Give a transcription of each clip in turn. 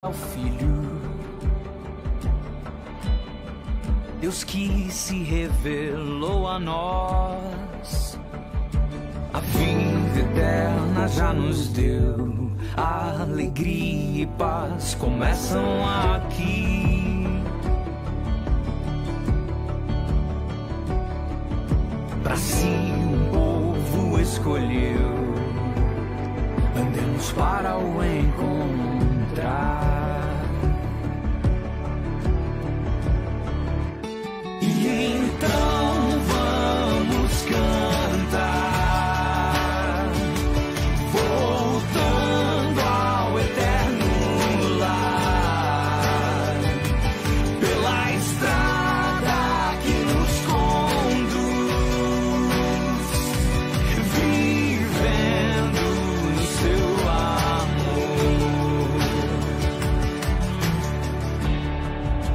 ao Filho, Deus que se revelou a nós, a vida eterna já nos deu, a alegria e paz começam aqui. Pra si um povo escolheu, andemos para o encontrar. E então vamos cantar, voltando ao eterno lar, pela estrada que nos conduz, vivendo no seu amor.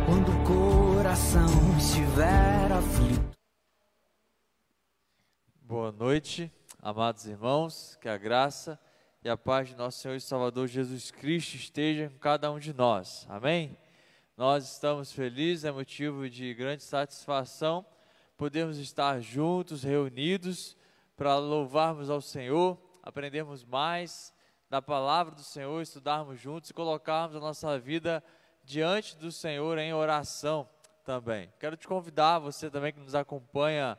Quando o coração estiver aflito. Boa noite, amados irmãos, que a graça e a paz de nosso Senhor e Salvador Jesus Cristo esteja com cada um de nós, amém? Nós estamos felizes, é motivo de grande satisfação podermos estar juntos, reunidos, para louvarmos ao Senhor, aprendermos mais da palavra do Senhor, estudarmos juntos e colocarmos a nossa vida diante do Senhor em oração também. Quero te convidar, você também que nos acompanha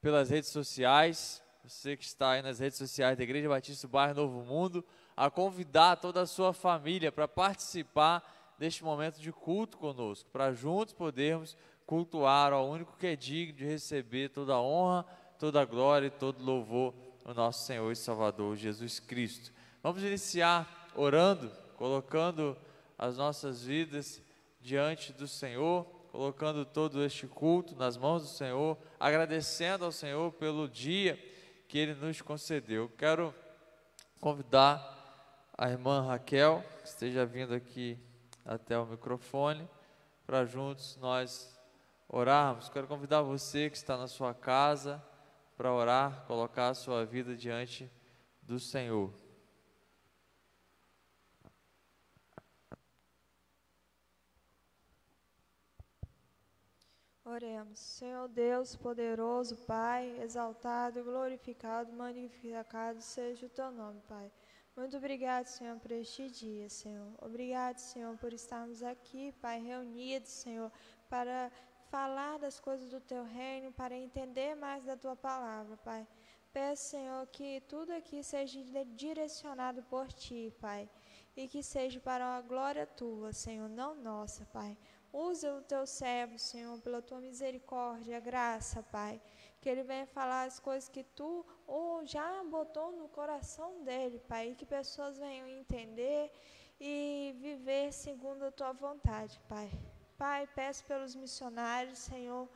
pelas redes sociais, você que está aí nas redes sociais da Igreja Batista do Bairro Novo Mundo, a convidar toda a sua família para participar deste momento de culto conosco, para juntos podermos cultuar ao único que é digno de receber toda a honra, toda a glória e todo louvor ao nosso Senhor e Salvador Jesus Cristo. Vamos iniciar orando, colocando as nossas vidas diante do Senhor, colocando todo este culto nas mãos do Senhor, agradecendo ao Senhor pelo dia que Ele nos concedeu. Quero convidar a irmã Raquel, que esteja vindo aqui até o microfone, para juntos nós orarmos. Quero convidar você que está na sua casa para orar, colocar a sua vida diante do Senhor. Oremos. Senhor Deus poderoso, Pai, exaltado, glorificado, magnificado seja o Teu nome, Pai. Muito obrigado, Senhor, por este dia, Senhor. Obrigado, Senhor, por estarmos aqui, Pai, reunidos, Senhor, para falar das coisas do Teu reino, para entender mais da Tua palavra, Pai. Peço, Senhor, que tudo aqui seja direcionado por Ti, Pai, e que seja para a glória Tua, Senhor, não nossa, Pai. Usa o Teu servo, Senhor, pela Tua misericórdia, graça, Pai, que ele venha falar as coisas que Tu já botou no coração dele, Pai, e que pessoas venham entender e viver segundo a Tua vontade, Pai. Pai, peço pelos missionários, Senhor,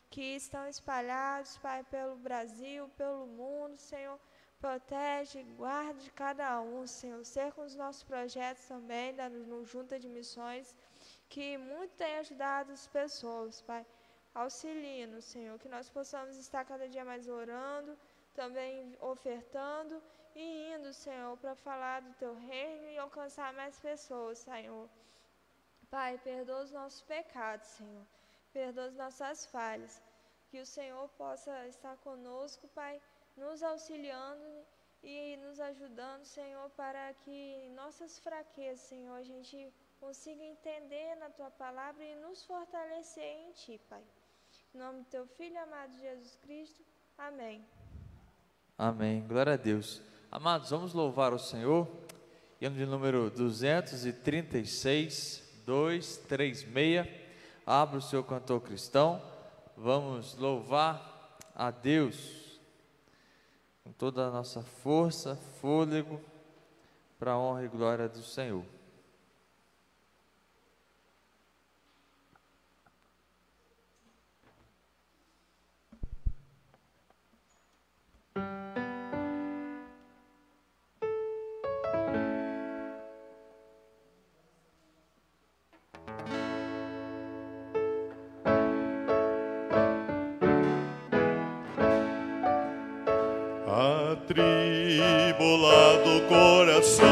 que estão espalhados, Pai, pelo Brasil, pelo mundo, Senhor, protege, guarda de cada um, Senhor, cerca os nossos projetos também, no Junta de Missões, que muito tem ajudado as pessoas, Pai. Auxilie-nos, Senhor, que nós possamos estar cada dia mais orando, também ofertando e indo, Senhor, para falar do Teu reino e alcançar mais pessoas, Senhor. Pai, perdoa os nossos pecados, Senhor. Perdoa as nossas falhas. Que o Senhor possa estar conosco, Pai, nos auxiliando e nos ajudando, Senhor, para que em nossas fraquezas, Senhor, a gente consiga entender na Tua palavra e nos fortalecer em Ti, Pai. Em nome do Teu Filho amado Jesus Cristo. Amém. Amém. Glória a Deus. Amados, vamos louvar o Senhor. Hino de número 236, 236. Abra o seu cantor cristão. Vamos louvar a Deus com toda a nossa força, fôlego, para a honra e glória do Senhor. Atribulado coração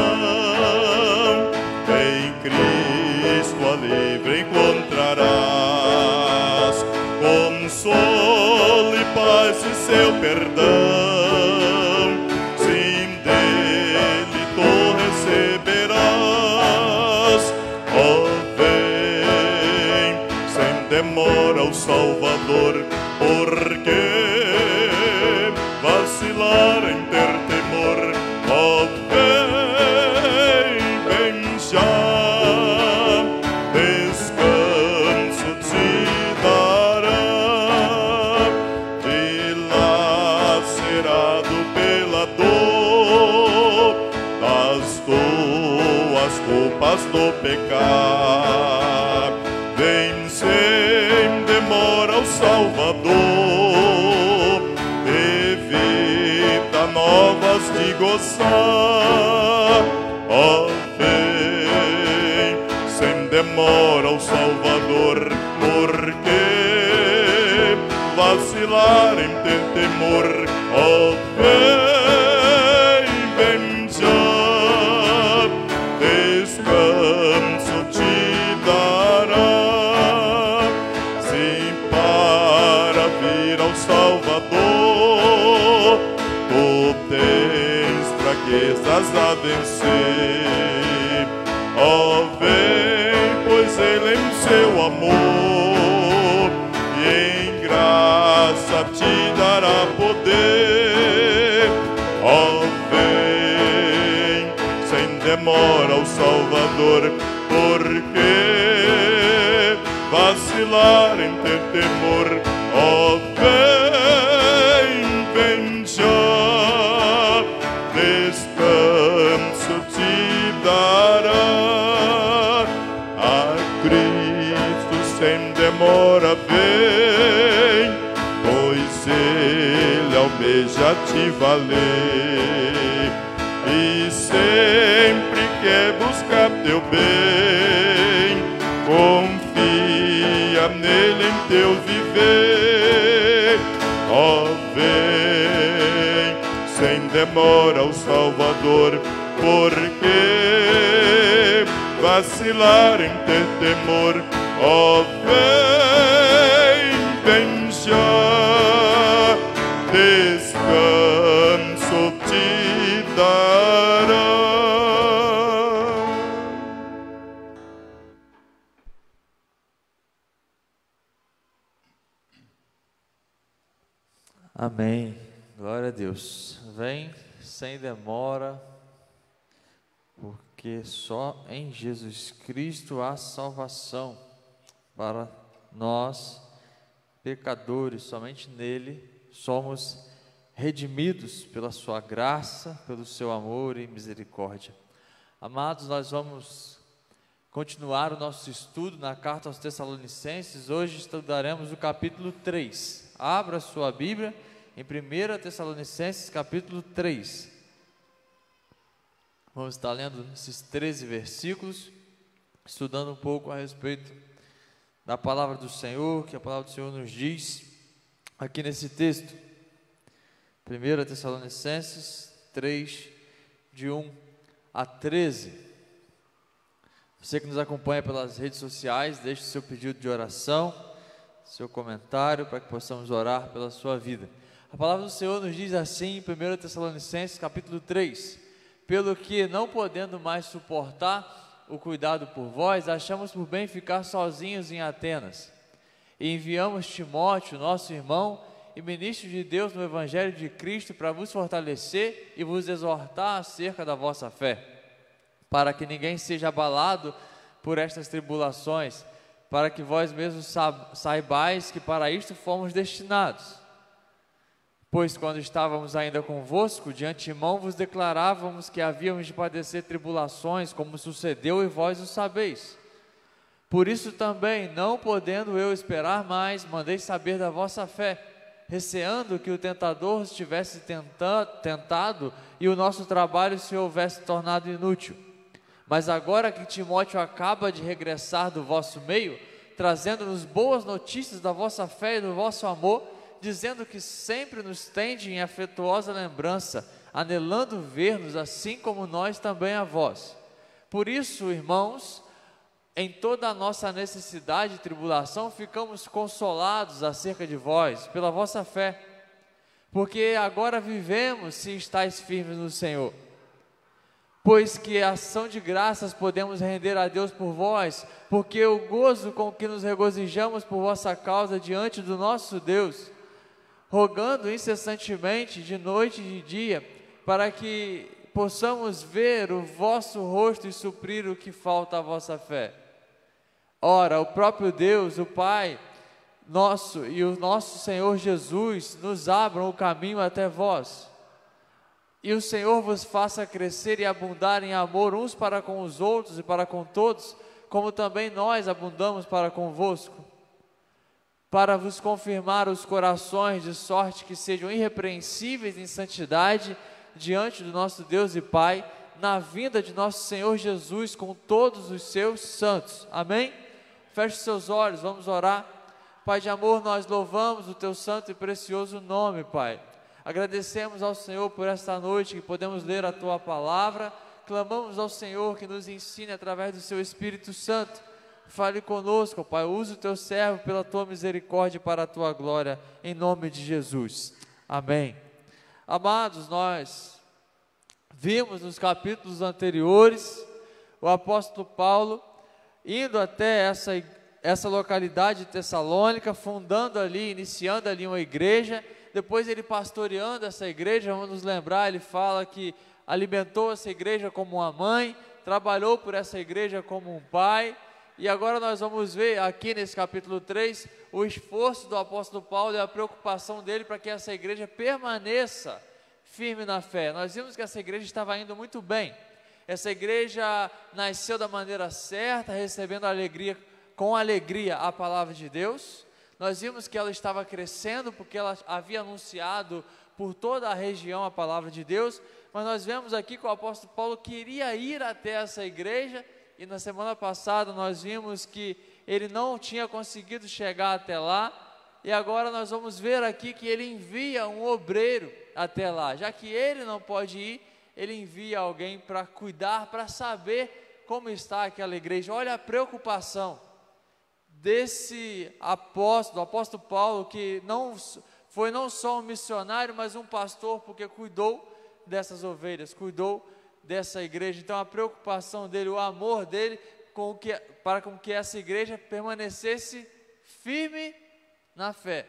em Cristo só livre encontrarás consolo e paz e seu perdão. Sim, dele tu receberás. Ó, vem sem demora ao Salvador, porque vacilar em ter temor. Ó, vem já, descanso te dará. Dilacerado pela dor das tuas culpas do pecado, vem sem demora ao Salvador, evita novas de gozar. Ó, vem sem demora ao Salvador, porque vacilar em ter temor. Ó, vem já, descanso te dará. Sim, para vir ao Salvador, tu tens fraquezas a vencer. Ó, vem, pois Ele em seu amor e em graça te dará poder. Ó, vem sem demora ao Salvador, porque vacilar em ter temor. Ó, vem já, descanso te dará. A Cristo sem demora vem, pois Ele almeja te valer e sempre quer buscar teu bem. Confia nele em teu viver. Ó, vem sem demora ao Salvador, porque vacilar em ter temor. Ó, vem já, descanso te dará. Amém. Glória a Deus. Vem sem demora, porque só em Jesus Cristo há salvação para nós, pecadores. Somente nele somos redimidos pela sua graça, pelo seu amor e misericórdia. Amados, nós vamos continuar o nosso estudo na carta aos Tessalonicenses. Hoje estudaremos o capítulo 3. Abra a sua Bíblia em 1 Tessalonicenses capítulo 3. Vamos estar lendo esses 13 versículos, estudando um pouco a respeito da palavra do Senhor, que a palavra do Senhor nos diz aqui nesse texto. 1 Tessalonicenses 3, de 1 a 13. Você que nos acompanha pelas redes sociais, deixe o seu pedido de oração, seu comentário, para que possamos orar pela sua vida. A palavra do Senhor nos diz assim em 1 Tessalonicenses capítulo 3: pelo que, não podendo mais suportar o cuidado por vós, achamos por bem ficar sozinhos em Atenas. E enviamos Timóteo, nosso irmão e ministro de Deus no Evangelho de Cristo, para vos fortalecer e vos exortar acerca da vossa fé, para que ninguém seja abalado por estas tribulações, para que vós mesmos saibais que para isto fomos destinados. Pois quando estávamos ainda convosco, de antemão vos declarávamos que havíamos de padecer tribulações, como sucedeu e vós o sabeis. Por isso também, não podendo eu esperar mais, mandei saber da vossa fé, receando que o tentador estivesse tentado e o nosso trabalho se houvesse tornado inútil. Mas agora que Timóteo acaba de regressar do vosso meio, trazendo-nos boas notícias da vossa fé e do vosso amor, dizendo que sempre nos tende em afetuosa lembrança, anelando ver-nos assim como nós também a vós. Por isso, irmãos, em toda a nossa necessidade e tribulação, ficamos consolados acerca de vós, pela vossa fé, porque agora vivemos se estáis firmes no Senhor. Pois que ação de graças podemos render a Deus por vós, porque o gozo com que nos regozijamos por vossa causa diante do nosso Deus, rogando incessantemente de noite e de dia, para que possamos ver o vosso rosto e suprir o que falta à vossa fé. Ora, o próprio Deus, o Pai nosso e o nosso Senhor Jesus nos abram o caminho até vós. E o Senhor vos faça crescer e abundar em amor uns para com os outros e para com todos, como também nós abundamos para convosco, para vos confirmar os corações, de sorte que sejam irrepreensíveis em santidade diante do nosso Deus e Pai, na vinda de nosso Senhor Jesus com todos os seus santos. Amém? Feche seus olhos, vamos orar. Pai de amor, nós louvamos o teu santo e precioso nome, Pai. Agradecemos ao Senhor por esta noite que podemos ler a tua palavra. Clamamos ao Senhor que nos ensine através do seu Espírito Santo. Fale conosco, Pai. Use o teu servo pela tua misericórdia e para a tua glória, em nome de Jesus. Amém. Amados, nós vimos nos capítulos anteriores o apóstolo Paulo indo até essa localidade de Tessalônica, fundando ali, iniciando ali uma igreja, depois ele pastoreando essa igreja. Vamos nos lembrar, ele fala que alimentou essa igreja como uma mãe, trabalhou por essa igreja como um pai, e agora nós vamos ver aqui nesse capítulo 3, o esforço do apóstolo Paulo e a preocupação dele para que essa igreja permaneça firme na fé. Nós vimos que essa igreja estava indo muito bem, essa igreja nasceu da maneira certa, recebendo com alegria a palavra de Deus. Nós vimos que ela estava crescendo, porque ela havia anunciado por toda a região a palavra de Deus, mas nós vemos aqui que o apóstolo Paulo queria ir até essa igreja, e na semana passada nós vimos que ele não tinha conseguido chegar até lá, e agora nós vamos ver aqui que ele envia um obreiro até lá. Já que ele não pode ir, ele envia alguém para cuidar, para saber como está aquela igreja. Olha a preocupação desse apóstolo, o apóstolo Paulo, que foi não só um missionário, mas um pastor, porque cuidou dessas ovelhas, cuidou dessa igreja. Então a preocupação dele, o amor dele, para que essa igreja permanecesse firme na fé,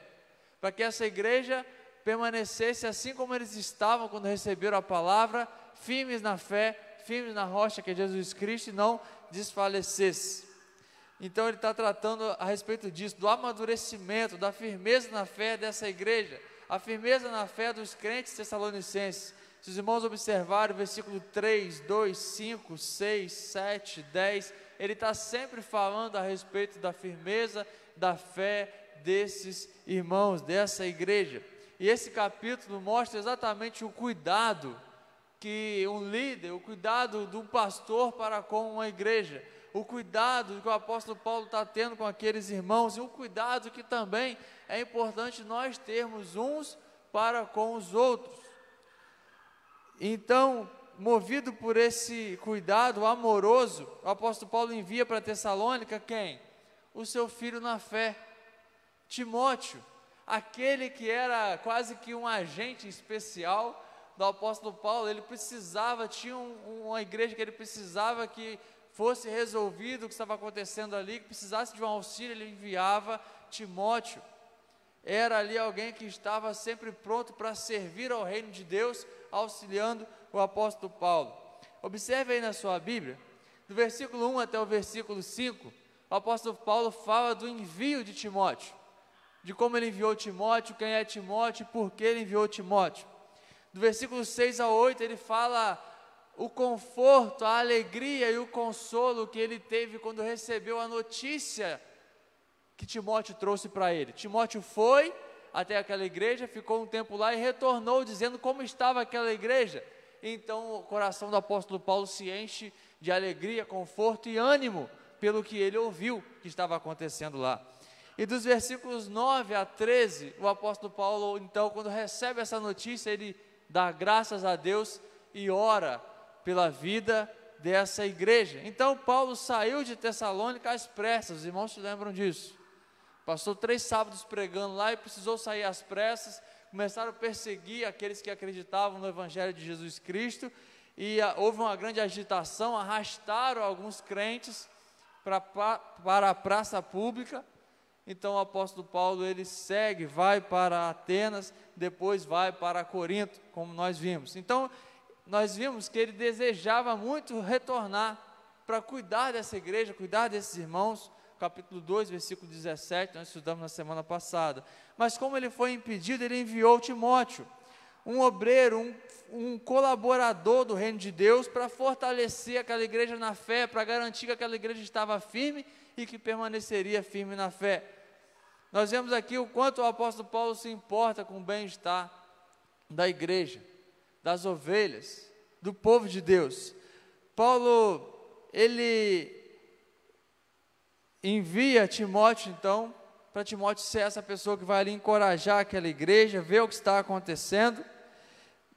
para que essa igreja permanecesse assim como eles estavam quando receberam a palavra, firmes na fé, firmes na rocha que é Jesus Cristo, e não desfalecesse. Então ele está tratando a respeito disso, do amadurecimento, da firmeza na fé dessa igreja, a firmeza na fé dos crentes tessalonicenses. Se os irmãos observarem o versículo 3, 2, 5, 6, 7, 10, ele está sempre falando a respeito da firmeza da fé desses irmãos, dessa igreja. E esse capítulo mostra exatamente o cuidado que um líder, o cuidado de um pastor para com uma igreja, o cuidado que o apóstolo Paulo está tendo com aqueles irmãos, e um cuidado que também é importante nós termos uns para com os outros. Então, movido por esse cuidado amoroso, o apóstolo Paulo envia para Tessalônica quem? O seu filho na fé, Timóteo, aquele que era quase que um agente especial do apóstolo Paulo. Ele precisava, tinha uma igreja que ele precisava que fosse resolvido o que estava acontecendo ali, que precisasse de um auxílio, ele enviava Timóteo. Era ali alguém que estava sempre pronto para servir ao reino de Deus, auxiliando o apóstolo Paulo. Observe aí na sua Bíblia, do versículo 1 até o versículo 5, o apóstolo Paulo fala do envio de Timóteo, de como ele enviou Timóteo, quem é Timóteo, por que ele enviou Timóteo. Do versículo 6 ao 8, ele fala o conforto, a alegria e o consolo que ele teve quando recebeu a notícia que Timóteo trouxe para ele. Timóteo foi até aquela igreja, ficou um tempo lá e retornou dizendo como estava aquela igreja. Então o coração do apóstolo Paulo se enche de alegria, conforto e ânimo pelo que ele ouviu que estava acontecendo lá. E dos versículos 9 a 13, o apóstolo Paulo, então, quando recebe essa notícia, ele dá graças a Deus e ora pela vida dessa igreja. Então Paulo saiu de Tessalônica às pressas, os irmãos se lembram disso. Passou 3 sábados pregando lá e precisou sair às pressas. Começaram a perseguir aqueles que acreditavam no Evangelho de Jesus Cristo, e houve uma grande agitação, arrastaram alguns crentes para a praça pública. Então o apóstolo Paulo, ele segue, vai para Atenas, depois vai para Corinto, como nós vimos. Então nós vimos que ele desejava muito retornar para cuidar dessa igreja, cuidar desses irmãos. Capítulo 2, versículo 17, nós estudamos na semana passada. Mas como ele foi impedido, ele enviou Timóteo, um obreiro, um colaborador do reino de Deus, para fortalecer aquela igreja na fé, para garantir que aquela igreja estava firme e que permaneceria firme na fé. Nós vemos aqui o quanto o apóstolo Paulo se importa com o bem-estar da igreja, das ovelhas, do povo de Deus. Paulo, ele envia Timóteo, então, para Timóteo ser essa pessoa que vai ali encorajar aquela igreja, ver o que está acontecendo.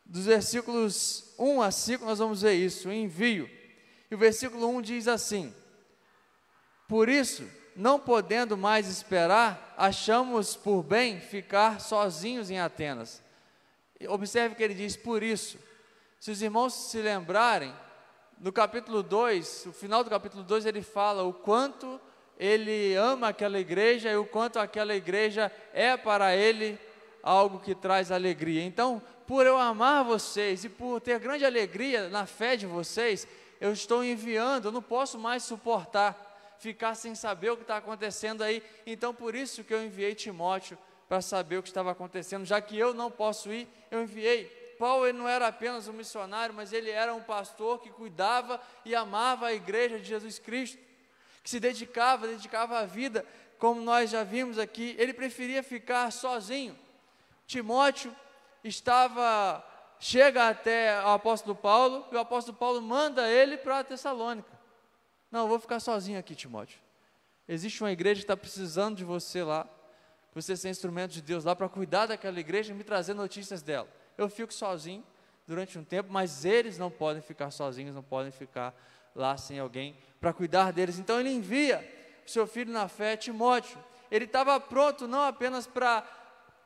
Dos versículos 1 a 5 nós vamos ver isso, o envio. E o versículo 1 diz assim: por isso, não podendo mais esperar, achamos por bem ficar sozinhos em Atenas. Observe que ele diz por isso. Se os irmãos se lembrarem, no capítulo 2, o final do capítulo 2, ele fala o quanto ele ama aquela igreja e o quanto aquela igreja é para ele algo que traz alegria. Então, por eu amar vocês e por ter grande alegria na fé de vocês, eu estou enviando, eu não posso mais suportar ficar sem saber o que está acontecendo aí. Então, por isso que eu enviei Timóteo, para saber o que estava acontecendo. Já que eu não posso ir, eu enviei. Paulo, ele não era apenas um missionário, mas ele era um pastor que cuidava e amava a igreja de Jesus Cristo, que se dedicava a vida, como nós já vimos aqui. Ele preferia ficar sozinho. Timóteo chega até o apóstolo Paulo, e o apóstolo Paulo manda ele para Tessalônica. Não, eu vou ficar sozinho aqui, Timóteo. Existe uma igreja que está precisando de você lá, você ser instrumento de Deus lá para cuidar daquela igreja e me trazer notícias dela. Eu fico sozinho durante um tempo, mas eles não podem ficar sozinhos, não podem ficar lá sem alguém para cuidar deles. Então ele envia o seu filho na fé, Timóteo. Ele estava pronto não apenas para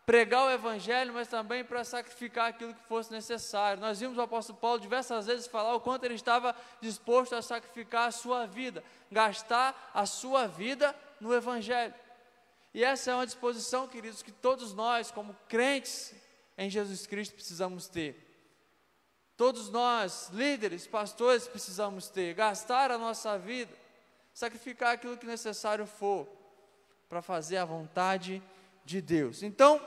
pregar o evangelho, mas também para sacrificar aquilo que fosse necessário. Nós vimos o apóstolo Paulo diversas vezes falar o quanto ele estava disposto a sacrificar a sua vida, gastar a sua vida no evangelho. E essa é uma disposição, queridos, que todos nós, como crentes em Jesus Cristo, precisamos ter. Todos nós, líderes, pastores, precisamos ter, gastar a nossa vida, sacrificar aquilo que necessário for, para fazer a vontade de Deus. Então,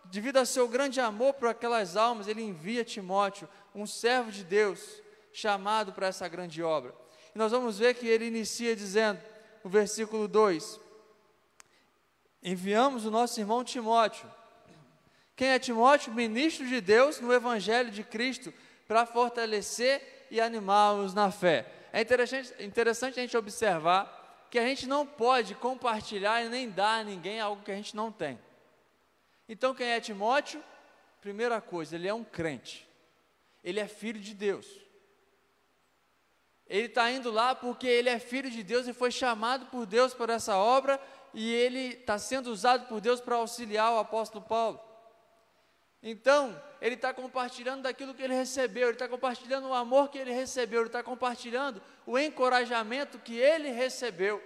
devido ao seu grande amor por aquelas almas, ele envia Timóteo, um servo de Deus, chamado para essa grande obra. E nós vamos ver que ele inicia dizendo, no versículo 2, enviamos o nosso irmão Timóteo. Quem é Timóteo? Ministro de Deus no Evangelho de Cristo, para fortalecer e animá-los na fé. É interessante a gente observar que a gente não pode compartilhar e nem dar a ninguém algo que a gente não tem. Então, quem é Timóteo? Primeira coisa, ele é um crente. Ele é filho de Deus. Ele está indo lá porque ele é filho de Deus e foi chamado por Deus por essa obra, e ele está sendo usado por Deus para auxiliar o apóstolo Paulo. Então, ele está compartilhando daquilo que ele recebeu, ele está compartilhando o amor que ele recebeu, ele está compartilhando o encorajamento que ele recebeu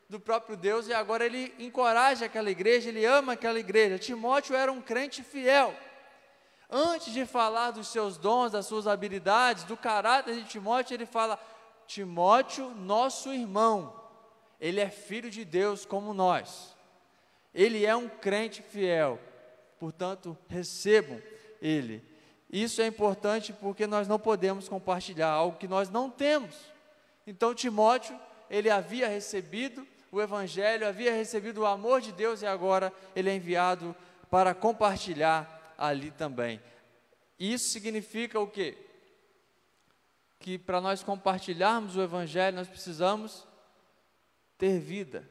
do próprio Deus, e agora ele encoraja aquela igreja, ele ama aquela igreja. Timóteo era um crente fiel. Antes de falar dos seus dons, das suas habilidades, do caráter de Timóteo, ele fala, Timóteo, nosso irmão, ele é filho de Deus como nós, ele é um crente fiel, portanto, recebam ele. Isso é importante porque nós não podemos compartilhar algo que nós não temos. Então, Timóteo, ele havia recebido o evangelho, havia recebido o amor de Deus, e agora ele é enviado para compartilhar ali também. Isso significa o quê? Que para nós compartilharmos o evangelho, nós precisamos ter vida.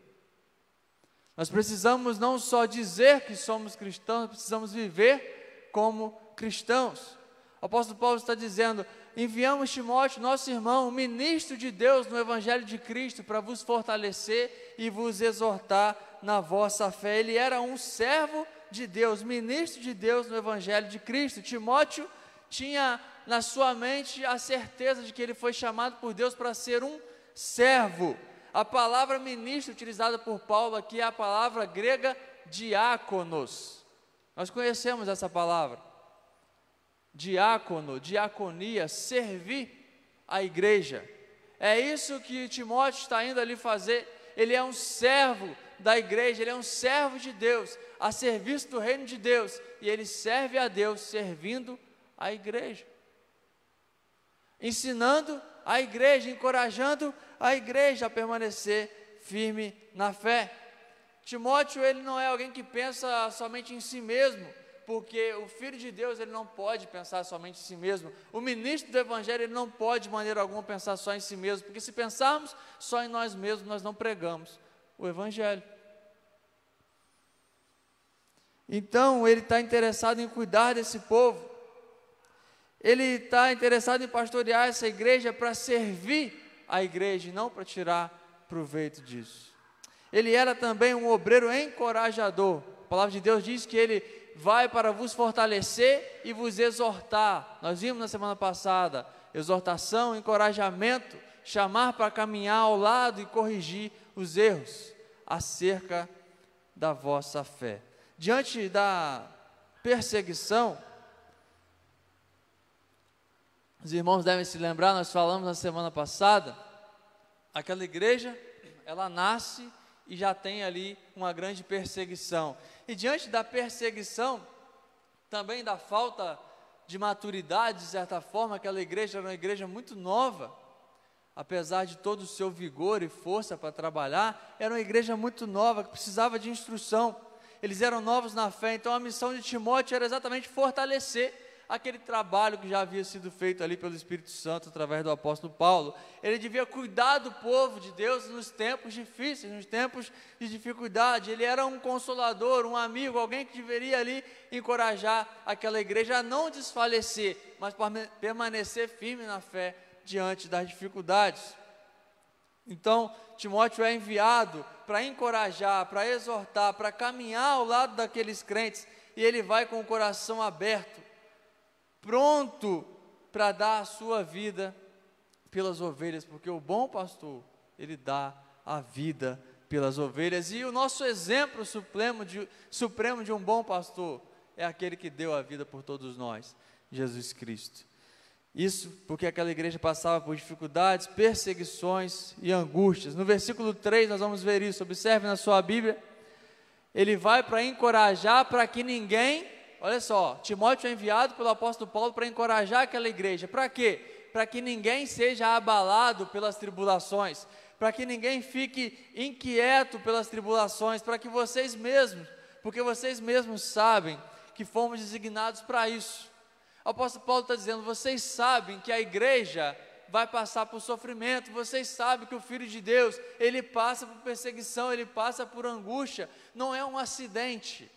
Nós precisamos não só dizer que somos cristãos, nós precisamos viver como cristãos. O apóstolo Paulo está dizendo, enviamos Timóteo, nosso irmão, ministro de Deus no Evangelho de Cristo, para vos fortalecer e vos exortar na vossa fé. Ele era um servo de Deus, ministro de Deus no Evangelho de Cristo. Timóteo tinha na sua mente a certeza de que ele foi chamado por Deus para ser um servo. A palavra ministro utilizada por Paulo aqui é a palavra grega diáconos. Nós conhecemos essa palavra. Diácono, diaconia, servir a igreja. É isso que Timóteo está indo ali fazer. Ele é um servo da igreja, ele é um servo de Deus, a serviço do reino de Deus, e ele serve a Deus servindo a igreja, ensinando a igreja, encorajando a igreja a permanecer firme na fé. Timóteo, ele não é alguém que pensa somente em si mesmo, porque o Filho de Deus, ele não pode pensar somente em si mesmo. O ministro do Evangelho, ele não pode de maneira alguma pensar só em si mesmo, porque se pensarmos só em nós mesmos, nós não pregamos o Evangelho. Então, ele está interessado em cuidar desse povo, ele está interessado em pastorear essa igreja para servir a igreja e não para tirar proveito disso. Ele era também um obreiro encorajador. A palavra de Deus diz que ele vai para vos fortalecer e vos exortar. Nós vimos na semana passada, exortação, encorajamento, chamar para caminhar ao lado e corrigir os erros acerca da vossa fé. Diante da perseguição, os irmãos devem se lembrar, nós falamos na semana passada, aquela igreja, ela nasce e já tem ali uma grande perseguição. E diante da perseguição, também da falta de maturidade, de certa forma, aquela igreja era uma igreja muito nova, apesar de todo o seu vigor e força para trabalhar, era uma igreja muito nova, que precisava de instrução. Eles eram novos na fé, então a missão de Timóteo era exatamente fortalecer aquele trabalho que já havia sido feito ali pelo Espírito Santo, através do apóstolo Paulo. Ele devia cuidar do povo de Deus nos tempos difíceis, nos tempos de dificuldade. Ele era um consolador, um amigo, alguém que deveria ali encorajar aquela igreja a não desfalecer, mas permanecer firme na fé diante das dificuldades. Então, Timóteo é enviado para encorajar, para exortar, para caminhar ao lado daqueles crentes, e ele vai com o coração aberto, pronto para dar a sua vida pelas ovelhas, porque o bom pastor, ele dá a vida pelas ovelhas, e o nosso exemplo supremo de um bom pastor é aquele que deu a vida por todos nós, Jesus Cristo. Isso porque aquela igreja passava por dificuldades, perseguições e angústias. No versículo 3 nós vamos ver isso, observe na sua Bíblia. Ele vai para encorajar, para que ninguém, olha só, Timóteo é enviado pelo apóstolo Paulo para encorajar aquela igreja. Para quê? Para que ninguém seja abalado pelas tribulações, para que ninguém fique inquieto pelas tribulações, para que vocês mesmos, porque vocês mesmos sabem que fomos designados para isso. O apóstolo Paulo está dizendo, vocês sabem que a igreja vai passar por sofrimento, vocês sabem que o Filho de Deus, ele passa por perseguição, ele passa por angústia, não é um acidente.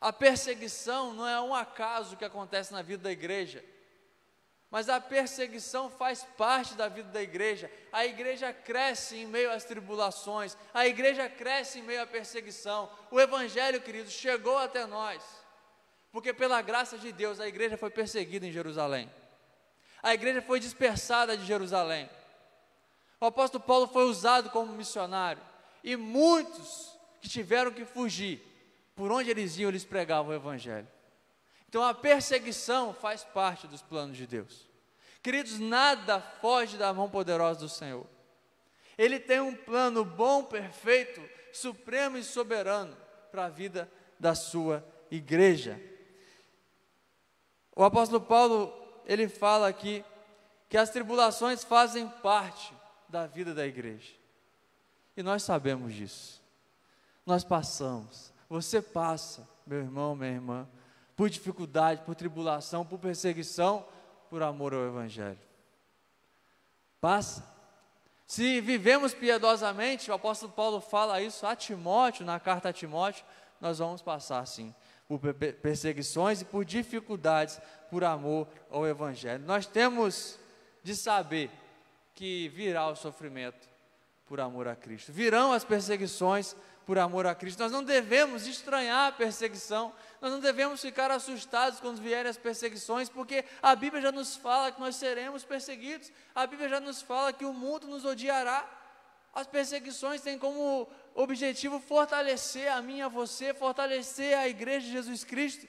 A perseguição não é um acaso que acontece na vida da igreja, mas a perseguição faz parte da vida da igreja. A igreja cresce em meio às tribulações, a igreja cresce em meio à perseguição. O Evangelho, queridos, chegou até nós, porque pela graça de Deus a igreja foi perseguida em Jerusalém, a igreja foi dispersada de Jerusalém. O apóstolo Paulo foi usado como missionário, e muitos que tiveram que fugir, por onde eles iam, eles pregavam o Evangelho. Então a perseguição faz parte dos planos de Deus. Queridos, nada foge da mão poderosa do Senhor. Ele tem um plano bom, perfeito, supremo e soberano para a vida da sua igreja. O apóstolo Paulo, ele fala aqui que as tribulações fazem parte da vida da igreja. E nós sabemos disso. Nós passamos, você passa, meu irmão, minha irmã, por dificuldade, por tribulação, por perseguição, por amor ao Evangelho. Passa. Se vivemos piedosamente, o apóstolo Paulo fala isso a Timóteo, na carta a Timóteo, nós vamos passar sim por perseguições e por dificuldades por amor ao Evangelho. Nós temos de saber que virá o sofrimento por amor a Cristo, virão as perseguições por amor a Cristo. Nós não devemos estranhar a perseguição, nós não devemos ficar assustados quando vierem as perseguições, porque a Bíblia já nos fala que nós seremos perseguidos, a Bíblia já nos fala que o mundo nos odiará. As perseguições têm como objetivo fortalecer a mim e a você, fortalecer a igreja de Jesus Cristo.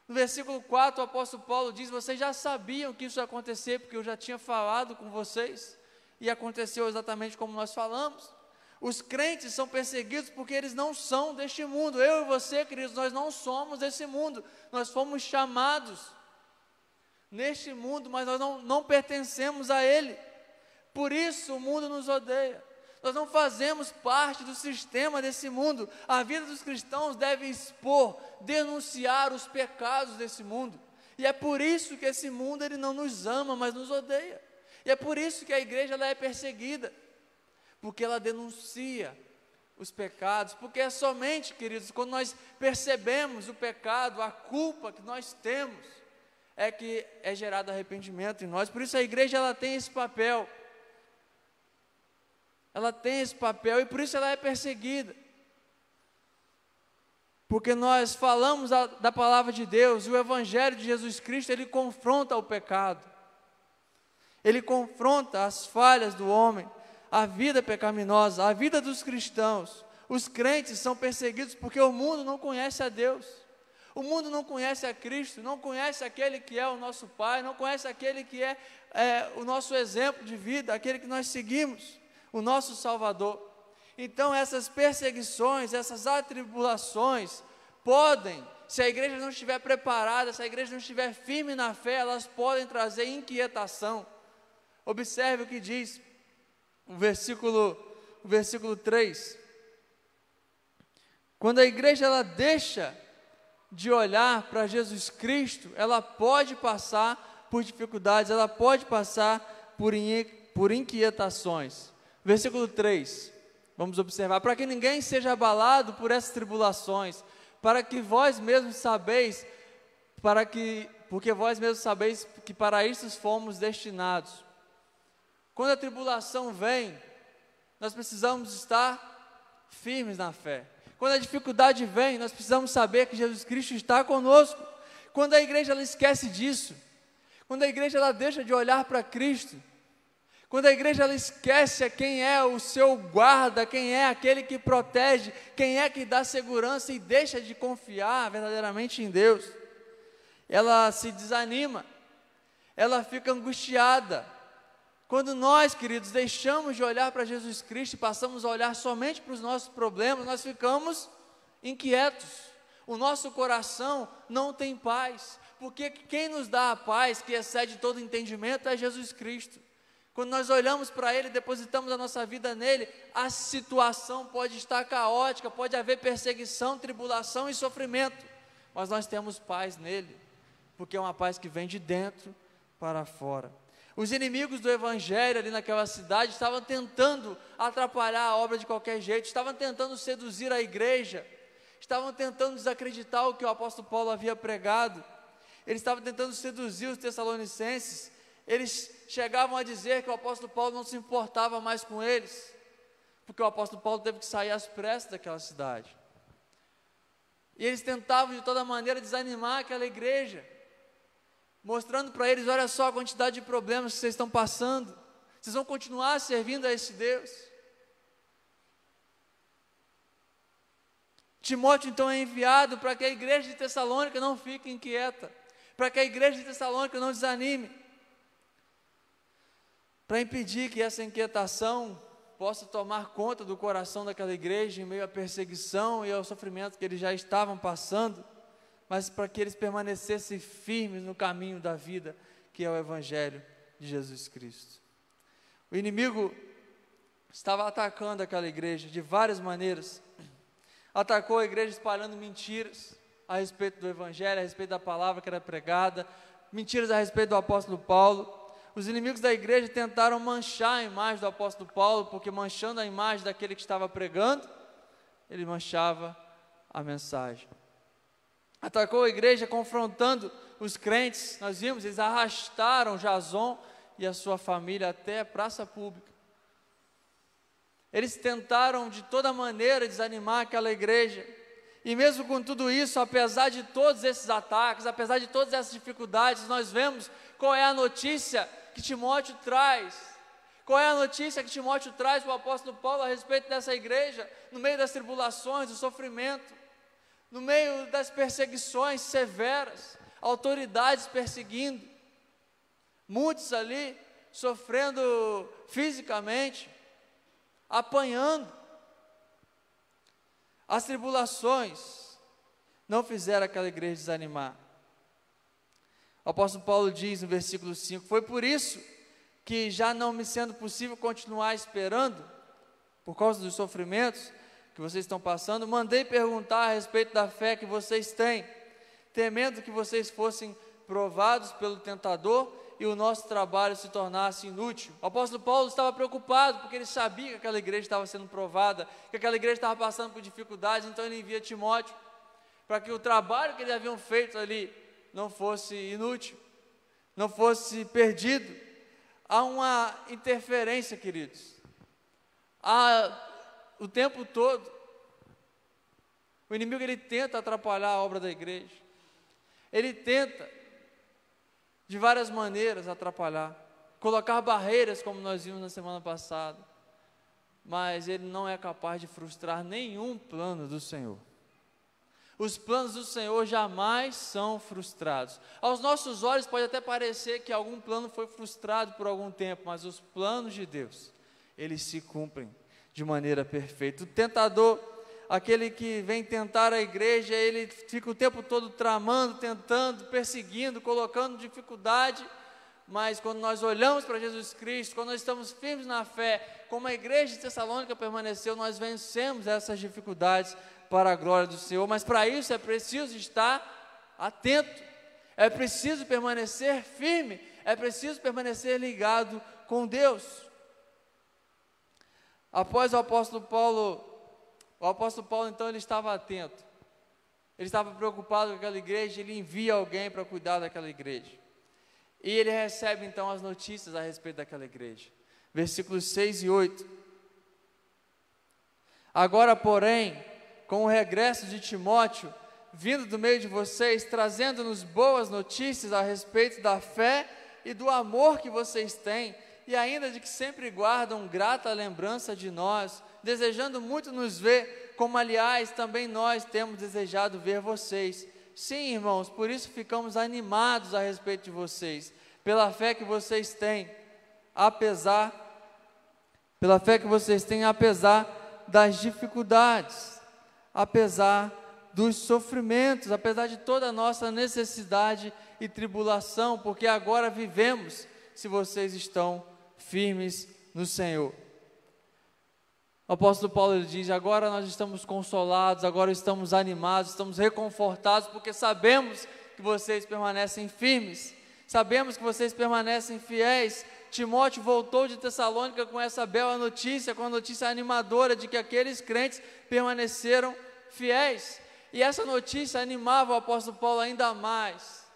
No versículo 4, o apóstolo Paulo diz: vocês já sabiam que isso ia acontecer, porque eu já tinha falado com vocês, e aconteceu exatamente como nós falamos. Os crentes são perseguidos porque eles não são deste mundo. Eu e você, queridos, nós não somos desse mundo, nós fomos chamados neste mundo, mas nós não pertencemos a ele. Por isso o mundo nos odeia. Nós não fazemos parte do sistema desse mundo. A vida dos cristãos deve expor, denunciar os pecados desse mundo. E é por isso que esse mundo ele não nos ama, mas nos odeia. E é por isso que a igreja ela é perseguida, porque ela denuncia os pecados. Porque é somente, queridos, quando nós percebemos o pecado, a culpa que nós temos, é que é gerado arrependimento em nós. Por isso a igreja ela tem esse papel. Ela tem esse papel e por isso ela é perseguida. Porque nós falamos da palavra de Deus e o Evangelho de Jesus Cristo, ele confronta o pecado. Ele confronta as falhas do homem, a vida pecaminosa, a vida dos cristãos. Os crentes são perseguidos porque o mundo não conhece a Deus. O mundo não conhece a Cristo, não conhece aquele que é o nosso Pai, não conhece aquele que é o nosso exemplo de vida, aquele que nós seguimos, o nosso Salvador. Então essas perseguições, essas atribulações podem, se a igreja não estiver preparada, se a igreja não estiver firme na fé, elas podem trazer inquietação. Observe o que diz o versículo 3. Quando a igreja ela deixa de olhar para Jesus Cristo, ela pode passar por dificuldades, ela pode passar por inquietações. Versículo 3, vamos observar: para que ninguém seja abalado por essas tribulações, para que vós mesmos sabeis, porque vós mesmos sabeis que para isso fomos destinados. Quando a tribulação vem, nós precisamos estar firmes na fé. Quando a dificuldade vem, nós precisamos saber que Jesus Cristo está conosco. Quando a igreja ela esquece disso, quando a igreja ela deixa de olhar para Cristo, quando a igreja ela esquece quem é o seu guarda, quem é aquele que protege, quem é que dá segurança e deixa de confiar verdadeiramente em Deus, ela se desanima, ela fica angustiada. Quando nós, queridos, deixamos de olhar para Jesus Cristo e passamos a olhar somente para os nossos problemas, nós ficamos inquietos. O nosso coração não tem paz, porque quem nos dá a paz que excede todo entendimento é Jesus Cristo. Quando nós olhamos para Ele, depositamos a nossa vida nele, a situação pode estar caótica, pode haver perseguição, tribulação e sofrimento, mas nós temos paz nele, porque é uma paz que vem de dentro para fora. Os inimigos do Evangelho ali naquela cidade estavam tentando atrapalhar a obra de qualquer jeito, estavam tentando seduzir a igreja, estavam tentando desacreditar o que o apóstolo Paulo havia pregado, eles estavam tentando seduzir os tessalonicenses. Eles chegavam a dizer que o apóstolo Paulo não se importava mais com eles, porque o apóstolo Paulo teve que sair às pressas daquela cidade. E eles tentavam de toda maneira desanimar aquela igreja, mostrando para eles: olha só a quantidade de problemas que vocês estão passando, vocês vão continuar servindo a esse Deus. Timóteo então é enviado para que a igreja de Tessalônica não fique inquieta, para que a igreja de Tessalônica não desanime, para impedir que essa inquietação possa tomar conta do coração daquela igreja em meio à perseguição e ao sofrimento que eles já estavam passando, mas para que eles permanecessem firmes no caminho da vida, que é o Evangelho de Jesus Cristo. O inimigo estava atacando aquela igreja de várias maneiras. Atacou a igreja espalhando mentiras a respeito do Evangelho, a respeito da palavra que era pregada, mentiras a respeito do apóstolo Paulo. Os inimigos da igreja tentaram manchar a imagem do apóstolo Paulo, porque manchando a imagem daquele que estava pregando, ele manchava a mensagem. atacou a igreja confrontando os crentes. Nós vimos, eles arrastaram Jason e a sua família até a praça pública. Eles tentaram de toda maneira desanimar aquela igreja. E mesmo com tudo isso, apesar de todos esses ataques, apesar de todas essas dificuldades, nós vemos qual é a notícia que Timóteo traz. Qual é a notícia que Timóteo traz para o apóstolo Paulo a respeito dessa igreja, no meio das tribulações, do sofrimento, no meio das perseguições severas, autoridades perseguindo, muitos ali sofrendo fisicamente, apanhando. As tribulações não fizeram aquela igreja desanimar. O apóstolo Paulo diz no versículo 5: foi por isso que, já não me sendo possível continuar esperando, por causa dos sofrimentos que vocês estão passando, mandei perguntar a respeito da fé que vocês têm, temendo que vocês fossem provados pelo tentador e o nosso trabalho se tornasse inútil. O apóstolo Paulo estava preocupado, porque ele sabia que aquela igreja estava sendo provada, que aquela igreja estava passando por dificuldades. Então ele envia Timóteo, para que o trabalho que eles haviam feito ali não fosse inútil, não fosse perdido. Há uma interferência, queridos, o tempo todo, o inimigo ele tenta atrapalhar a obra da igreja, ele tenta de várias maneiras atrapalhar, colocar barreiras, como nós vimos na semana passada, mas ele não é capaz de frustrar nenhum plano do Senhor. Os planos do Senhor jamais são frustrados. Aos nossos olhos pode até parecer que algum plano foi frustrado por algum tempo, mas os planos de Deus, eles se cumprem de maneira perfeita. O tentador, aquele que vem tentar a igreja, ele fica o tempo todo tramando, tentando, perseguindo, colocando dificuldade, mas quando nós olhamos para Jesus Cristo, quando nós estamos firmes na fé, como a igreja de Tessalônica permaneceu, nós vencemos essas dificuldades para a glória do Senhor. Mas para isso é preciso estar atento, é preciso permanecer firme, é preciso permanecer ligado com Deus. Após o apóstolo Paulo então ele estava atento, ele estava preocupado com aquela igreja, ele envia alguém para cuidar daquela igreja, e ele recebe então as notícias a respeito daquela igreja, versículos 6 e 8, agora porém, com o regresso de Timóteo, vindo do meio de vocês, trazendo-nos boas notícias a respeito da fé e do amor que vocês têm, e ainda de que sempre guardam grata lembrança de nós, desejando muito nos ver, como aliás também nós temos desejado ver vocês. Sim, irmãos, por isso ficamos animados a respeito de vocês, pela fé que vocês têm, apesar das dificuldades, apesar dos sofrimentos, apesar de toda a nossa necessidade e tribulação, porque agora vivemos, se vocês estão firmes no Senhor. O apóstolo Paulo ele diz: agora nós estamos consolados, agora estamos animados, estamos reconfortados, porque sabemos que vocês permanecem firmes, sabemos que vocês permanecem fiéis. Timóteo voltou de Tessalônica com essa bela notícia, com a notícia animadora de que aqueles crentes permaneceram fiéis, e essa notícia animava o apóstolo Paulo ainda mais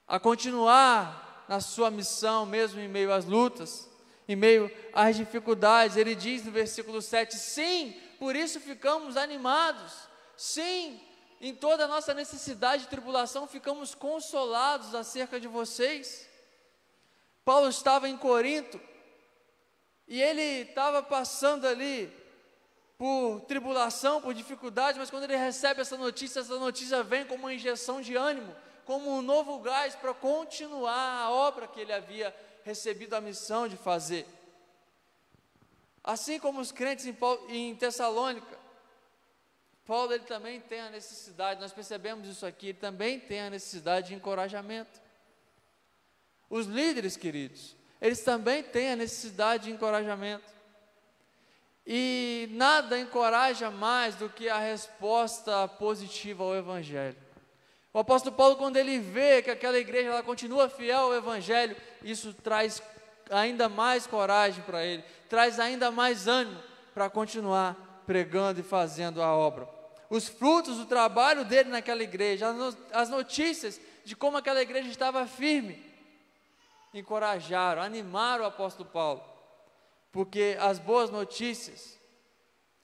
a continuar na sua missão, mesmo em meio às lutas, em meio às dificuldades. Ele diz no versículo 7, sim, por isso ficamos animados, sim, em toda a nossa necessidade e tribulação ficamos consolados acerca de vocês. Paulo estava em Corinto, e ele estava passando ali por tribulação, por dificuldade, mas quando ele recebe essa notícia vem como uma injeção de ânimo, como um novo gás para continuar a obra que ele havia recebido a missão de fazer. Assim como os crentes em Tessalônica, Paulo ele também tem a necessidade, nós percebemos isso aqui, ele também tem a necessidade de encorajamento. Os líderes, queridos, eles também têm a necessidade de encorajamento. E nada encoraja mais do que a resposta positiva ao Evangelho. O apóstolo Paulo, quando ele vê que aquela igreja ela continua fiel ao Evangelho, isso traz ainda mais coragem para ele, traz ainda mais ânimo para continuar pregando e fazendo a obra. Os frutos do trabalho dele naquela igreja, as notícias de como aquela igreja estava firme, encorajaram, animaram o apóstolo Paulo, porque as boas notícias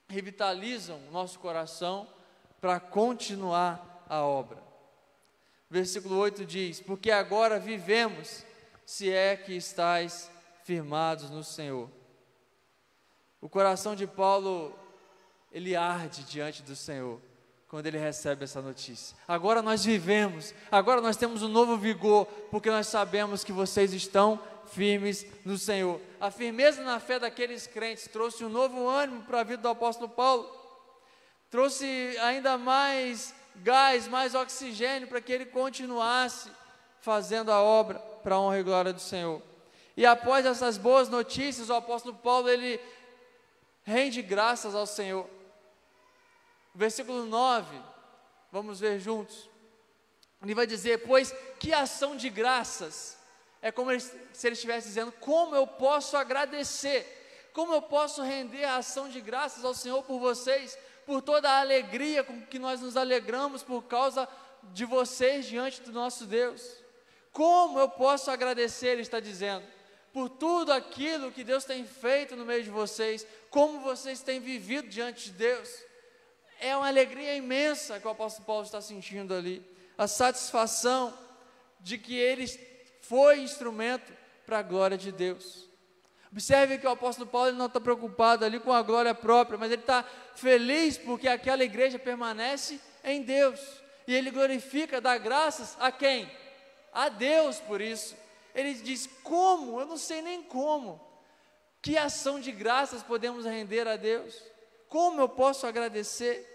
revitalizam o nosso coração para continuar a obra. Versículo 8 diz: porque agora vivemos, se é que estáis firmados no Senhor. O coração de Paulo, ele arde diante do Senhor, quando ele recebe essa notícia. Agora nós vivemos, agora nós temos um novo vigor, porque nós sabemos que vocês estão firmes no Senhor. A firmeza na fé daqueles crentes trouxe um novo ânimo para a vida do apóstolo Paulo, trouxe ainda mais gás, mais oxigênio para que ele continuasse fazendo a obra para a honra e glória do Senhor. E após essas boas notícias, o apóstolo Paulo, ele rende graças ao Senhor. Versículo 9, vamos ver juntos. Ele vai dizer: pois que ação de graças, é como se ele estivesse dizendo, como eu posso agradecer, como eu posso render a ação de graças ao Senhor por vocês, por toda a alegria com que nós nos alegramos por causa de vocês diante do nosso Deus. Como eu posso agradecer, ele está dizendo, por tudo aquilo que Deus tem feito no meio de vocês, como vocês têm vivido diante de Deus. É uma alegria imensa que o apóstolo Paulo está sentindo ali, a satisfação de que ele foi instrumento para a glória de Deus. Observe que o apóstolo Paulo, ele não está preocupado ali com a glória própria, mas ele está feliz porque aquela igreja permanece em Deus, e ele glorifica, dá graças a quem? A Deus por isso. Ele diz: como? Eu não sei nem como. Que ação de graças podemos render a Deus? Como eu posso agradecer?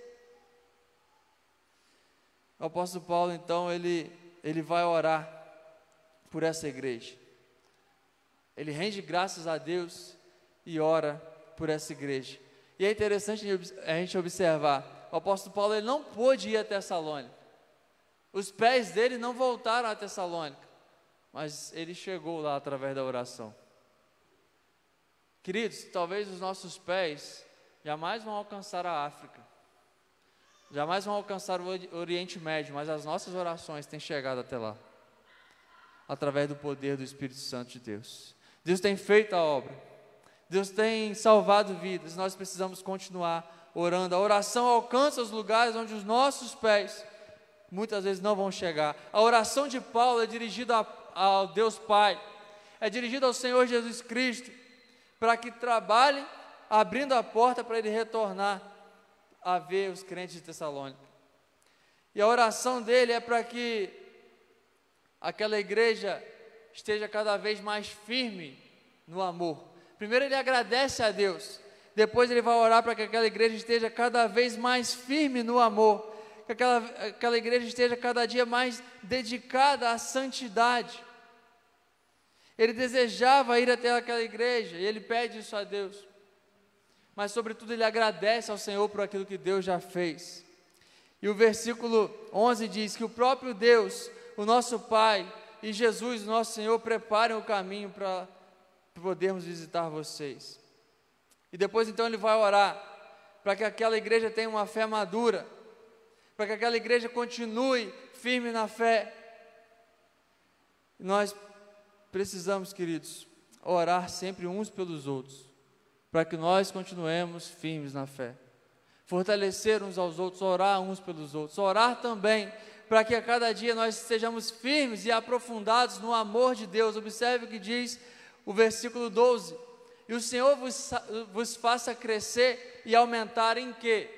O apóstolo Paulo, então, ele vai orar por essa igreja. Ele rende graças a Deus e ora por essa igreja. E é interessante a gente observar, o apóstolo Paulo, ele não pôde ir a Tessalônica. Os pés dele não voltaram a Tessalônica, mas ele chegou lá através da oração. Queridos, talvez os nossos pés jamais vão alcançar a África, jamais vão alcançar o Oriente Médio, mas as nossas orações têm chegado até lá, através do poder do Espírito Santo de Deus. Deus tem feito a obra, Deus tem salvado vidas, nós precisamos continuar orando. A oração alcança os lugares onde os nossos pés muitas vezes não vão chegar. A oração de Paulo é dirigida ao Deus Pai, é dirigida ao Senhor Jesus Cristo, para que trabalhe abrindo a porta para ele retornar a ver os crentes de Tessalônica. E a oração dele é para que aquela igreja esteja cada vez mais firme no amor. Primeiro ele agradece a Deus, depois ele vai orar para que aquela igreja esteja cada vez mais firme no amor, que aquela igreja esteja cada dia mais dedicada à santidade. Ele desejava ir até aquela igreja, e ele pede isso a Deus, mas sobretudo ele agradece ao Senhor por aquilo que Deus já fez. E o versículo 11 diz que o próprio Deus, o nosso Pai, e Jesus, nosso Senhor, preparem o caminho para podermos visitar vocês. E depois então ele vai orar para que aquela igreja tenha uma fé madura, para que aquela igreja continue firme na fé. Nós precisamos, queridos, orar sempre uns pelos outros, para que nós continuemos firmes na fé, fortalecer uns aos outros, orar uns pelos outros, orar também para que a cada dia nós sejamos firmes e aprofundados no amor de Deus. Observe o que diz o versículo 12: e o Senhor vos faça crescer e aumentar em quê?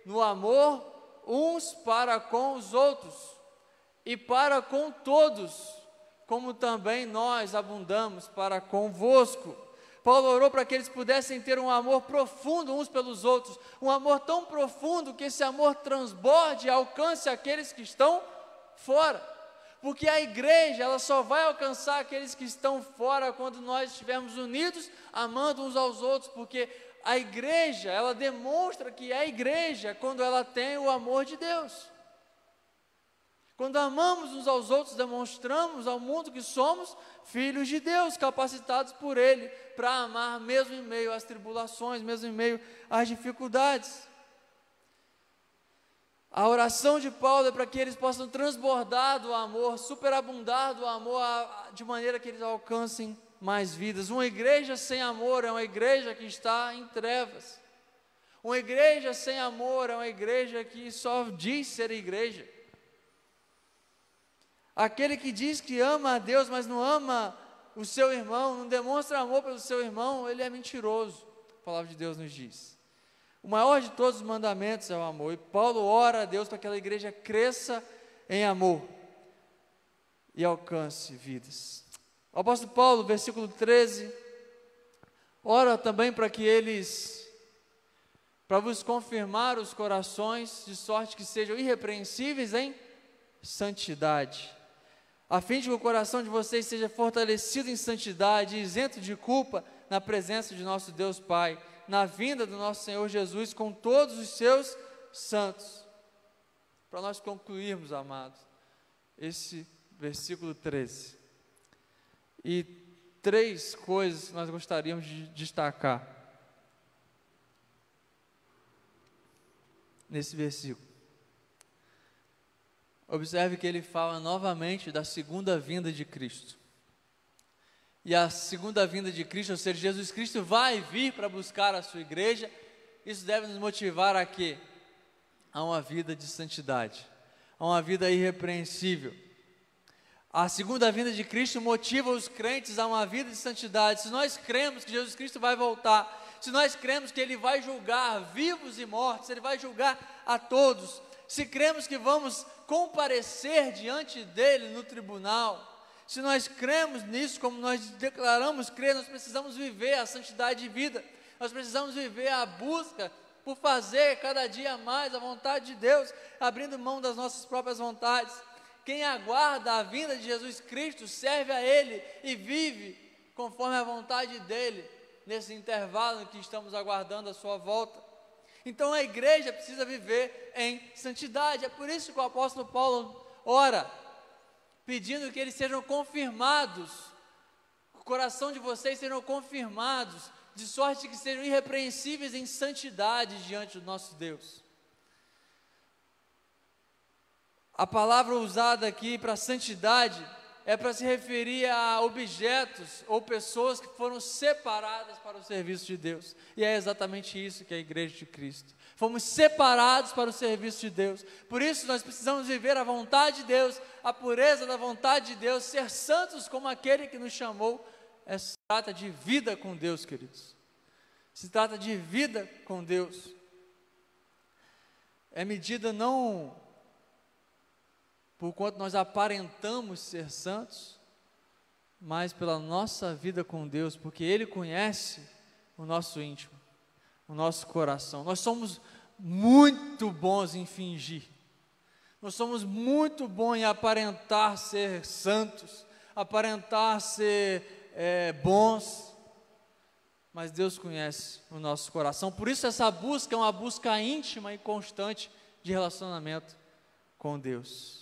No amor uns para com os outros e para com todos, como também nós abundamos para convosco. Paulo orou para que eles pudessem ter um amor profundo uns pelos outros, um amor tão profundo que esse amor transborde e alcance aqueles que estão fora, porque a igreja, ela só vai alcançar aqueles que estão fora quando nós estivermos unidos, amando uns aos outros, porque a igreja, ela demonstra que é igreja quando ela tem o amor de Deus. Quando amamos uns aos outros, demonstramos ao mundo que somos filhos de Deus, capacitados por Ele para amar, mesmo em meio às tribulações, mesmo em meio às dificuldades. A oração de Paulo é para que eles possam transbordar do amor, superabundar do amor, de maneira que eles alcancem mais vidas. Uma igreja sem amor é uma igreja que está em trevas. Uma igreja sem amor é uma igreja que só diz ser igreja. Aquele que diz que ama a Deus, mas não ama o seu irmão, não demonstra amor pelo seu irmão, ele é mentiroso. A palavra de Deus nos diz. O maior de todos os mandamentos é o amor. E Paulo ora a Deus para que aquela igreja cresça em amor e alcance vidas. O apóstolo Paulo, versículo 13, ora também para que para vos confirmar os corações, de sorte que sejam irrepreensíveis em santidade, a fim de que o coração de vocês seja fortalecido em santidade e isento de culpa na presença de nosso Deus Pai, na vinda do nosso Senhor Jesus com todos os seus santos. Para nós concluirmos, amados, esse versículo 13. E 3 coisas que nós gostaríamos de destacar nesse versículo. Observe que ele fala novamente da segunda vinda de Cristo. E a segunda vinda de Cristo, ou seja, Jesus Cristo vai vir para buscar a sua igreja. Isso deve nos motivar a quê? A uma vida de santidade, a uma vida irrepreensível. A segunda vinda de Cristo motiva os crentes a uma vida de santidade. Se nós cremos que Jesus Cristo vai voltar, se nós cremos que Ele vai julgar vivos e mortos, Ele vai julgar a todos, se cremos que vamos comparecer diante dEle no tribunal, se nós cremos nisso, como nós declaramos crer, nós precisamos viver a santidade de vida, nós precisamos viver a busca por fazer cada dia mais a vontade de Deus, abrindo mão das nossas próprias vontades. Quem aguarda a vinda de Jesus Cristo serve a Ele e vive conforme a vontade dEle, nesse intervalo em que estamos aguardando a sua volta. Então a igreja precisa viver em santidade. É por isso que o apóstolo Paulo ora, pedindo que eles sejam confirmados, o coração de vocês sejam confirmados, de sorte que sejam irrepreensíveis em santidade diante do nosso Deus. A palavra usada aqui para santidade é para se referir a objetos ou pessoas que foram separadas para o serviço de Deus. E é exatamente isso que é a igreja de Cristo. Fomos separados para o serviço de Deus. Por isso nós precisamos viver a vontade de Deus, a pureza da vontade de Deus, ser santos como aquele que nos chamou. Se trata de vida com Deus, queridos. Se trata de vida com Deus. É medida não por quanto nós aparentamos ser santos, mas pela nossa vida com Deus, porque Ele conhece o nosso íntimo, o nosso coração. Nós somos muito bons em fingir, nós somos muito bons em aparentar ser santos, aparentar ser bons, mas Deus conhece o nosso coração. Por isso essa busca é uma busca íntima e constante de relacionamento com Deus.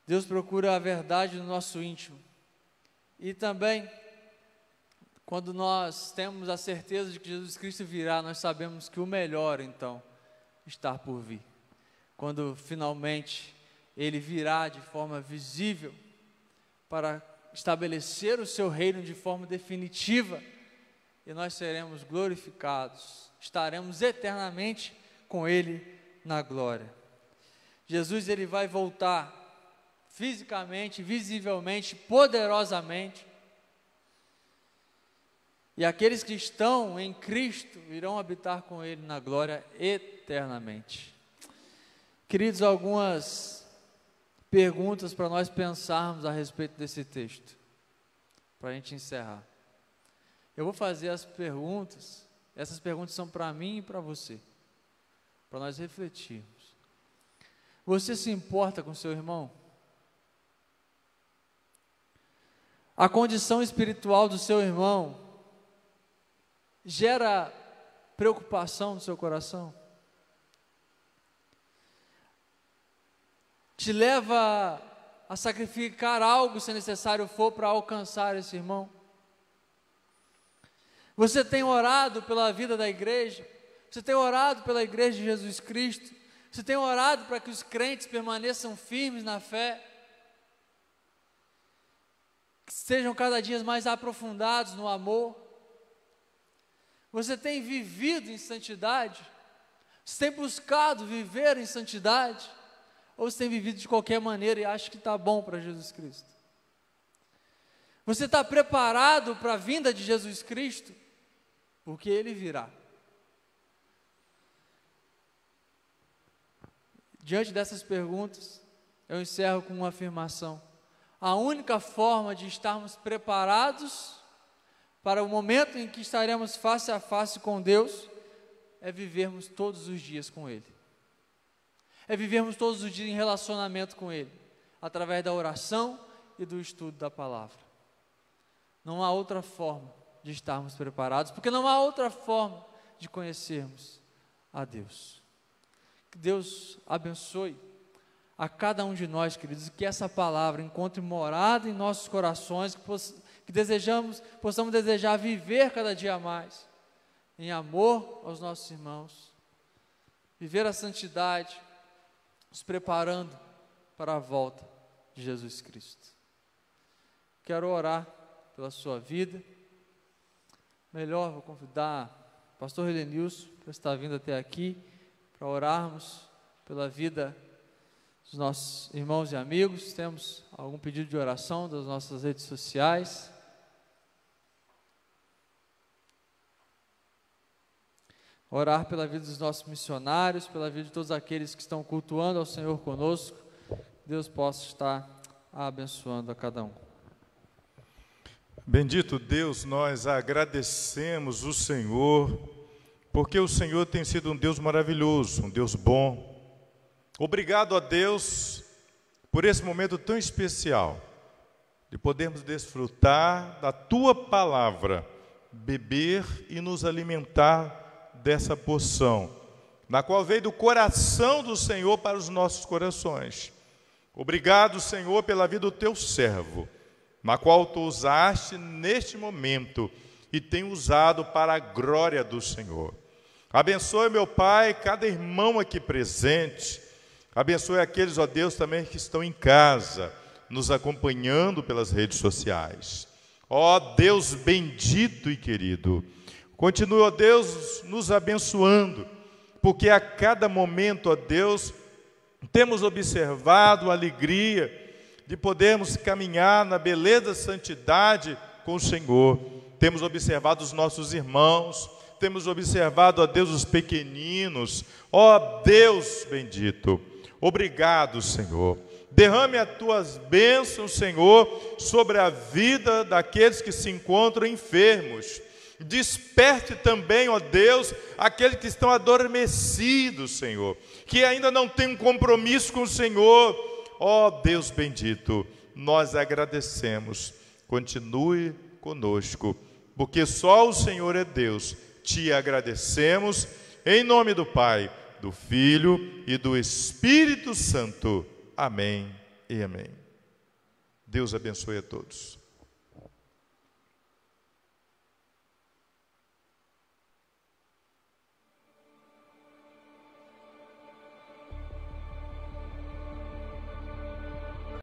Deus procura a verdade no nosso íntimo. E também, quando nós temos a certeza de que Jesus Cristo virá, nós sabemos que o melhor, então, está por vir. Quando finalmente Ele virá de forma visível para estabelecer o seu reino de forma definitiva, e nós seremos glorificados, estaremos eternamente com Ele na glória. Jesus, Ele vai voltar fisicamente, visivelmente, poderosamente, e aqueles que estão em Cristo irão habitar com Ele na glória eternamente. Queridos, algumas perguntas para nós pensarmos a respeito desse texto, para a gente encerrar. Eu vou fazer as perguntas, essas perguntas são para mim e para você, para nós refletirmos. Você se importa com seu irmão? A condição espiritual do seu irmão gera preocupação no seu coração? Te leva a sacrificar algo, se necessário for, para alcançar esse irmão? Você tem orado pela vida da igreja? Você tem orado pela igreja de Jesus Cristo? Você tem orado para que os crentes permaneçam firmes na fé, que sejam cada dia mais aprofundados no amor? Você tem vivido em santidade? Você tem buscado viver em santidade? Ou você tem vivido de qualquer maneira e acha que está bom para Jesus Cristo? Você está preparado para a vinda de Jesus Cristo? Porque Ele virá. Diante dessas perguntas, eu encerro com uma afirmação. A única forma de estarmos preparados para o momento em que estaremos face a face com Deus é vivermos todos os dias com Ele. É vivermos todos os dias em relacionamento com Ele, através da oração e do estudo da palavra. Não há outra forma de estarmos preparados, porque não há outra forma de conhecermos a Deus. Que Deus abençoe a cada um de nós, queridos, que essa palavra encontre morada em nossos corações, que possamos desejar viver cada dia mais em amor aos nossos irmãos, viver a santidade, nos preparando para a volta de Jesus Cristo. Quero orar pela sua vida. Melhor, vou convidar o pastor Elenilson para estar vindo até aqui, para orarmos pela vida dos nossos irmãos e amigos. Temos algum pedido de oração das nossas redes sociais? Orar pela vida dos nossos missionários, pela vida de todos aqueles que estão cultuando ao Senhor conosco. Deus possa estar abençoando a cada um. Bendito Deus, nós agradecemos o Senhor, porque o Senhor tem sido um Deus maravilhoso, um Deus bom. Obrigado a Deus por esse momento tão especial, de podermos desfrutar da Tua palavra, beber e nos alimentar dessa porção, na qual veio do coração do Senhor para os nossos corações. Obrigado, Senhor, pela vida do Teu servo, na qual Tu usaste neste momento e tem usado para a glória do Senhor. Abençoe, meu Pai, cada irmão aqui presente. Abençoe aqueles, ó Deus, também que estão em casa, nos acompanhando pelas redes sociais. Ó Deus bendito e querido, continue, ó Deus, nos abençoando, porque a cada momento, ó Deus, temos observado a alegria de podermos caminhar na beleza da santidade com o Senhor. Temos observado os nossos irmãos, temos observado, ó Deus, os pequeninos. Ó Deus bendito, obrigado, Senhor. Derrame as Tuas bênçãos, Senhor, sobre a vida daqueles que se encontram enfermos. Desperte também, ó Deus, aqueles que estão adormecidos, Senhor, que ainda não têm um compromisso com o Senhor. Ó Deus bendito, nós agradecemos. Continue conosco, porque só o Senhor é Deus. Te agradecemos, em nome do Pai, do Filho e do Espírito Santo. Amém e amém. Deus abençoe a todos.